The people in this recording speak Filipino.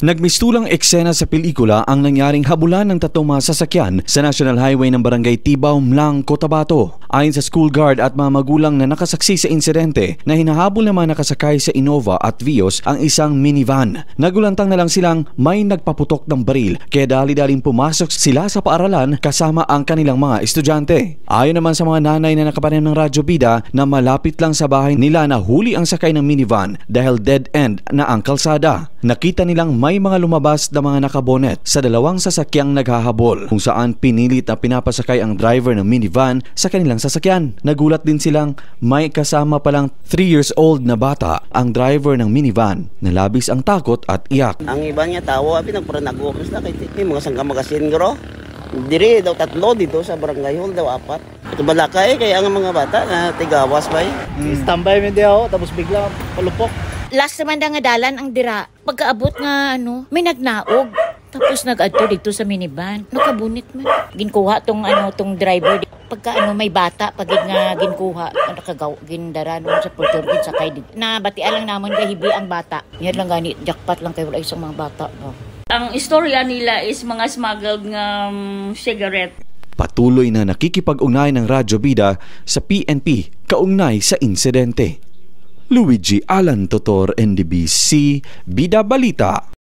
Nagmistulang eksena sa pelikula ang nangyaring habulan ng tatlong mga sasakyan sa National Highway ng Barangay Tibaw, Mlang, Cotabato. Ayon sa school guard at mga magulang na nakasaksi sa insidente na hinahabol na mga nakasakay sa Innova at Vios ang isang minivan. Nagulantang na lang silang may nagpaputok ng baril kaya dali-daling pumasok sila sa paaralan kasama ang kanilang mga estudyante. Ayon naman sa mga nanay na nakapanem ng Radyo Bida na malapit lang sa bahay nila na huli ang sakay ng minivan dahil dead end na ang kalsada. Nakita nilang may mga lumabas na mga nakabonet sa dalawang sasakyang naghahabol kung saan pinilit na pinapasakay ang driver ng minivan sa kanilang sasakyan. Nagulat din silang may kasama palang 3 years old na bata ang driver ng minivan na labis ang takot at iyak. Ang iba niya tao, nagparanag-office na kay mga sangka magasin gro. Diri daw tatlo dito sa barangay hall daw apat. Ito balakay kaya ang mga bata na tigawas pa Standby mo diyo tapos bigla palupok. Last naman nga dalan ang dira. Pagkaabot nga may nagnaog. Tapos nag-adto dito sa minivan. Nakabunit man. Ginkuha tong driver. Pagka may bata pagid nga ginkuha, gindara nun sa porter sakay dito. Nabatian lang namon gahibi ang bata. Yan lang gani jackpot lang kay wala isang mga bata. Ang istorya nila is mga smuggled nga cigarette. Patuloy na nakikipag-ugnay ng Radyo Bida sa PNP kaugnay sa insidente. Luigi Alan Totor, NDBC, Bida Balita.